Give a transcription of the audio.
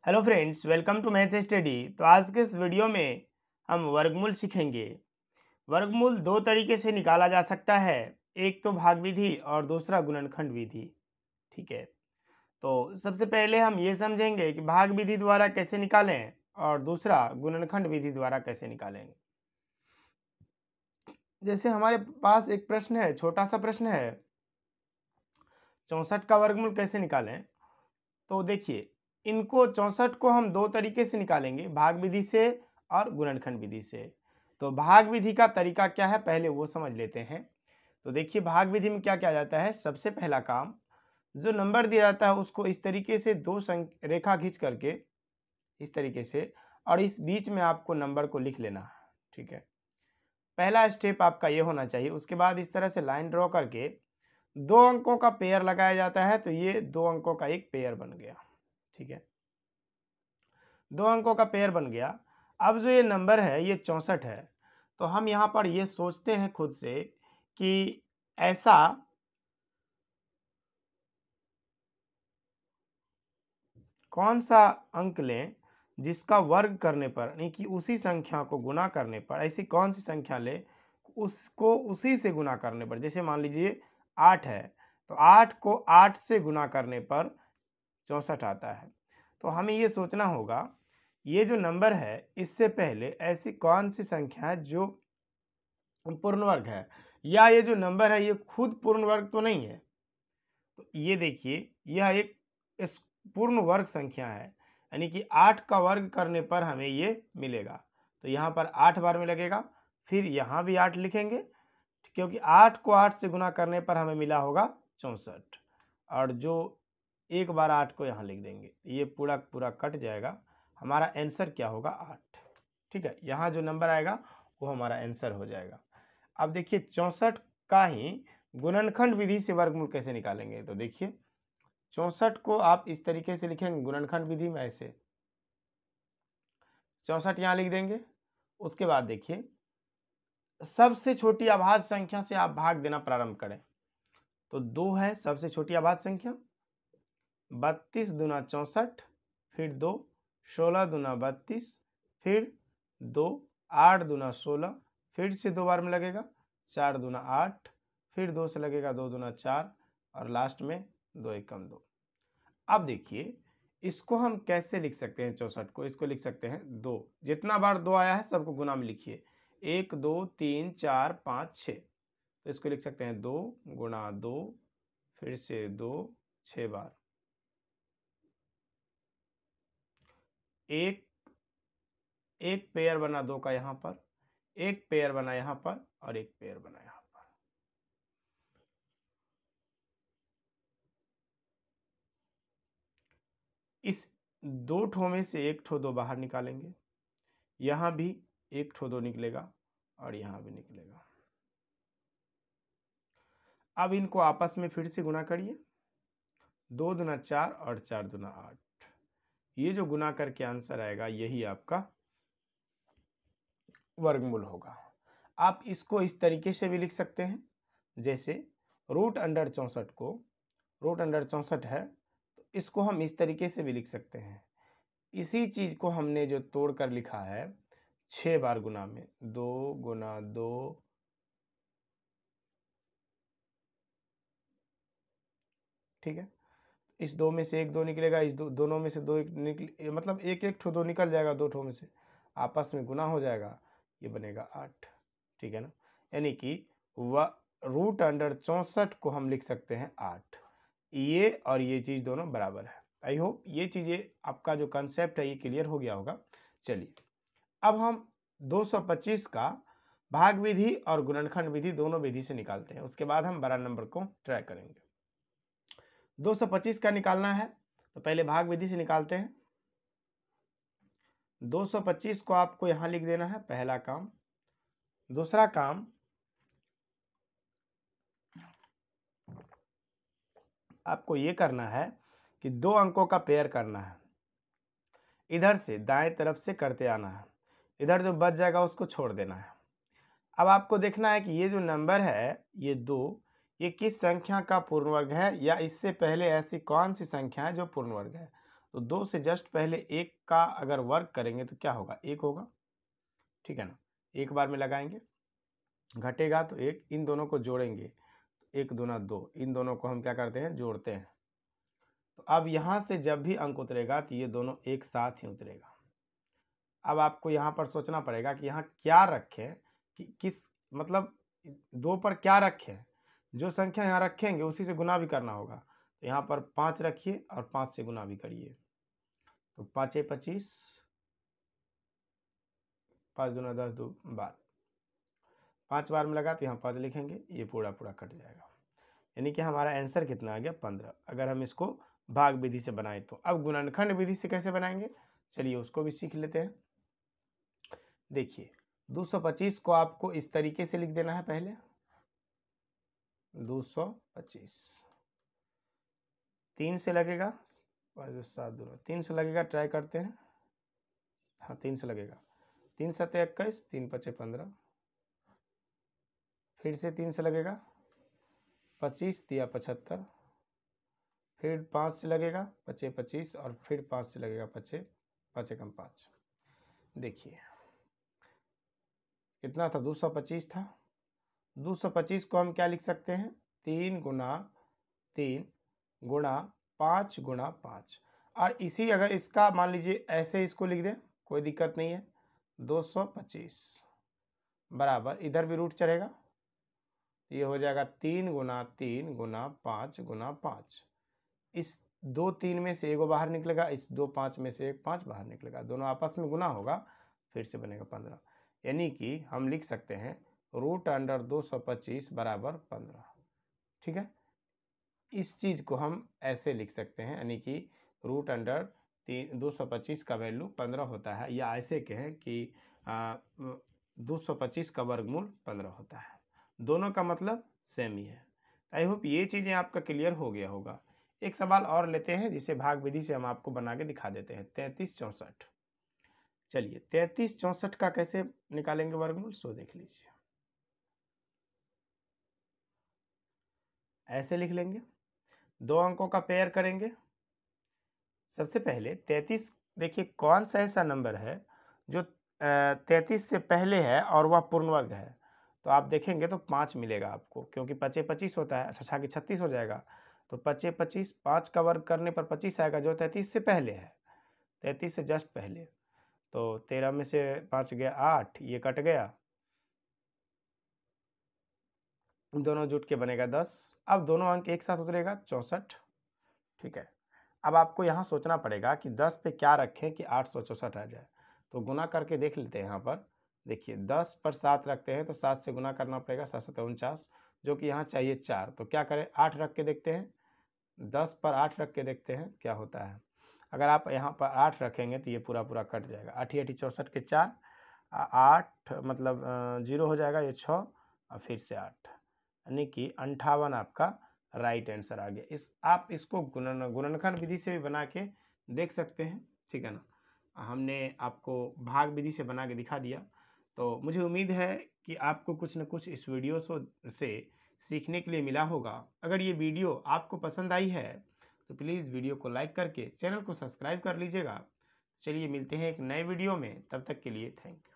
Hello friends, welcome to math study. तो आज के इस वीडियो में हम वर्गमूल सीखेंगे। वर्गमूल दो तरीके से निकाला जा सकता है, एक तो भाग विधि और दूसरा गुणनखंड विधि। ठीक है, तो सबसे पहले हम ये समझेंगे कि भाग विधि द्वारा कैसे निकालें और दूसरा गुणनखंड विधि द्वारा कैसे निकालेंगे। जैसे हमारे पास एक प्रश्न है, छोटा सा प्रश्न है, 64 का वर्गमूल कैसे निकालें। तो देखिए, इनको 64 को हम दो तरीके से निकालेंगे, भाग विधि से और गुणनखंड विधि से। तो भाग विधि का तरीका क्या है पहले वो समझ लेते हैं। तो देखिए, भाग विधि में क्या किया जाता है, सबसे पहला काम, जो नंबर दिया जाता है उसको इस तरीके से दो रेखा खींच करके इस तरीके से, और इस बीच में आपको नंबर को लिख लेना। ठीक है, पहला स्टेप आपका ये होना चाहिए। उसके बाद इस तरह से लाइन ड्रॉ करके दो अंकों का पेयर लगाया जाता है, तो ये दो अंकों का एक पेयर बन गया। ठीक है, दो अंकों का पेयर बन गया। अब जो ये नंबर है ये 64 है। तो हम यहाँ पर ये सोचते हैं खुद से कि ऐसा कौन सा अंक लें जिसका वर्ग करने पर, यानी कि उसी संख्या को गुना करने पर, ऐसी कौन सी संख्या ले उसको उसी से गुना करने पर। जैसे मान लीजिए 8 है, तो 8 को 8 से गुना करने पर 64 आता है। तो हमें ये सोचना होगा, ये जो नंबर है इससे पहले ऐसी कौन सी संख्या है जो पूर्ण वर्ग है, या ये जो नंबर है ये खुद पूर्ण वर्ग तो नहीं है। तो ये देखिए, यह एक इस पूर्ण वर्ग संख्या है, यानी कि 8 का वर्ग करने पर हमें ये मिलेगा। तो यहाँ पर 8 बार में लगेगा, फिर यहाँ भी 8 लिखेंगे, क्योंकि 8 को 8 से गुना करने पर हमें मिला होगा 64, और जो एक बार 8 को यहाँ लिख देंगे, ये पूरा पूरा कट जाएगा। हमारा आंसर क्या होगा, 8। ठीक है, यहाँ जो नंबर आएगा वो हमारा आंसर हो जाएगा। अब देखिए, 64 का ही गुणनखंड विधि से वर्गमूल कैसे निकालेंगे। तो देखिए, 64 को आप इस तरीके से लिखेंगे गुणनखंड विधि में, ऐसे 64 यहाँ लिख देंगे। उसके बाद देखिए, सबसे छोटी अभाज्य संख्या से आप भाग देना प्रारंभ करें। तो 2 है सबसे छोटी अभाज्य संख्या, 32 दूना 64, फिर 2, 16 दूना 32, फिर 2, 8 दूना 16, फिर से 2 बार में लगेगा, 4 दूना 8, फिर 2 से लगेगा 2 दूना 4, और लास्ट में 2 एकम 2। अब देखिए, इसको हम कैसे लिख सकते हैं, 64 को इसको लिख सकते हैं 2, जितना बार 2 आया है सबको गुना में लिखिए, 1 2 3 4 5 6। तो इसको लिख सकते हैं 2 गुणा 2, फिर से 2 6 बार, एक एक पेयर बना 2 का यहाँ पर, एक पेयर बना यहाँ पर, और एक पेयर बना यहाँ पर। इस दो ठो में से एक ठो 2 बाहर निकालेंगे, यहाँ भी एक ठो 2 निकलेगा और यहाँ भी निकलेगा। अब इनको आपस में फिर से गुना करिए, 2 दूना 4 और 4 दूना 8। ये जो गुना करके आंसर आएगा यही आपका वर्गमूल होगा। आप इसको इस तरीके से भी लिख सकते हैं, जैसे रूट अंडर 64 को, रूट अंडर 64 है तो इसको हम इस तरीके से भी लिख सकते हैं। इसी चीज को हमने जो तोड़ कर लिखा है 6 बार गुना में, 2 गुना 2, ठीक है, इस 2 में से एक 2 निकलेगा, इस दोनों में से 2 निकल, मतलब एक एक ठो 2 निकल जाएगा, 2 ठो में से आपस में गुना हो जाएगा, ये बनेगा 8। ठीक है ना, यानी कि रूट अंडर 64 को हम लिख सकते हैं 8। ये और ये चीज़ दोनों बराबर है। आई होप ये चीज़ें, आपका जो कंसेप्ट है ये क्लियर हो गया होगा। चलिए, अब हम 225 का भाग विधि और गुणनखंड विधि दोनों विधि से निकालते हैं, उसके बाद हम बड़ा नंबर को ट्राई करेंगे। 225 का निकालना है तो पहले भाग विधि से निकालते हैं। 225 को आपको यहां लिख देना है, पहला काम। दूसरा काम, आपको ये करना है कि दो अंकों का पेयर करना है, इधर से दाएं तरफ से करते आना है, इधर जो बच जाएगा उसको छोड़ देना है। अब आपको देखना है कि ये जो नंबर है ये 2, ये किस संख्या का पूर्ण वर्ग है, या इससे पहले ऐसी कौन सी संख्या है जो पूर्ण वर्ग है। तो 2 से जस्ट पहले 1 का अगर वर्ग करेंगे तो क्या होगा, 1 होगा, ठीक है ना। एक बार में लगाएंगे, घटेगा तो 1, इन दोनों को जोड़ेंगे, 1 दूना 2, इन दोनों को हम क्या करते हैं, जोड़ते हैं। तो अब यहाँ से जब भी अंक उतरेगा तो ये दोनों एक साथ ही उतरेगा। अब आपको यहाँ पर सोचना पड़ेगा कि यहाँ क्या रखें, कि किस मतलब 2 पर क्या रखें। जो संख्या यहाँ रखेंगे उसी से गुना भी करना होगा। तो यहाँ पर 5 रखिए और 5 से गुना भी करिए। तो 5 25, 5 दूना 10, 2 12, 5 बार में लगा तो यहाँ 5 लिखेंगे, ये पूरा पूरा कट जाएगा। यानी कि हमारा आंसर कितना आ गया, 15। अगर हम इसको भाग विधि से बनाएं तो अब गुणनखंड विधि से कैसे बनाएंगे, चलिए उसको भी सीख लेते हैं। देखिए 225 को आपको इस तरीके से लिख देना है। पहले 225 3 से लगेगा, 7 दूना 3 से लगेगा, ट्राई करते हैं। हाँ 3 से लगेगा, 3 7 21, 3 5 15, फिर से 3 से लगेगा, 25 तिया 75, फिर 5 से लगेगा, 5 25, और फिर 5 से लगेगा 5 5 एकम 5। देखिए कितना था, 225 था। 225 को हम क्या लिख सकते हैं, 3 गुना 3 गुणा 5 गुणा 5। और इसी अगर इसका मान लीजिए ऐसे इसको लिख दें, कोई दिक्कत नहीं है। 225 बराबर, इधर भी रूट चढ़ेगा, ये हो जाएगा 3 गुना 3 गुना 5 गुना 5। इस 2 3 में से एगो बाहर निकलेगा, इस 2 5 में से एक 5 बाहर निकलेगा, दोनों आपस में गुना होगा, फिर से बनेगा 15। यानी कि हम लिख सकते हैं √225 बराबर 15। ठीक है, इस चीज़ को हम ऐसे लिख सकते हैं, यानी कि √225 का वैल्यू 15 होता है, या ऐसे कहें कि 225 का वर्गमूल 15 होता है। दोनों का मतलब सेम ही है। आई होप ये चीज़ें आपका क्लियर हो गया होगा। एक सवाल और लेते हैं जिसे भाग विधि से हम आपको बना के दिखा देते हैं। 33 64, चलिए 33 64 का कैसे निकालेंगे वर्गमूल, सो देख लीजिए। ऐसे लिख लेंगे, 2 अंकों का पेयर करेंगे। सबसे पहले 33, देखिए कौन सा ऐसा नंबर है जो 33 से पहले है और वह पूर्ण वर्ग है। तो आप देखेंगे तो 5 मिलेगा आपको, क्योंकि 5 25 होता है, अच्छा कि 36 हो जाएगा। तो 5 25, 5 का वर्ग करने पर 25 आएगा, जो 33 से पहले है, 33 से जस्ट पहले। तो 13 में से 5 गया 8, ये कट गया, दोनों जुट के बनेगा 10। अब दोनों अंक एक साथ उतरेगा 64। ठीक है, अब आपको यहाँ सोचना पड़ेगा कि 10 पे क्या रखें कि 864 आ जाए। तो गुना करके देख लेते हैं। यहाँ पर देखिए 10 पर 7 रखते हैं तो 7 से गुना करना पड़ेगा, 7 7 49, जो कि यहाँ चाहिए 4। तो क्या करें, 8 रख के देखते हैं, 10 पर 8 रख के देखते हैं क्या होता है। अगर आप यहाँ पर 8 रखेंगे तो ये पूरा पूरा कट जाएगा, 8 8 64 के 4, 8 मतलब 0 हो जाएगा, ये 6 और फिर से 8, यानी कि 58 आपका राइट आंसर आ गया। आप इसको गुणनखंड विधि से भी बना के देख सकते हैं। ठीक है ना, हमने आपको भाग विधि से बना के दिखा दिया। तो मुझे उम्मीद है कि आपको कुछ न कुछ इस वीडियो से सीखने के लिए मिला होगा। अगर ये वीडियो आपको पसंद आई है तो प्लीज़ वीडियो को लाइक करके चैनल को सब्सक्राइब कर लीजिएगा। चलिए मिलते हैं एक नए वीडियो में, तब तक के लिए थैंक यू।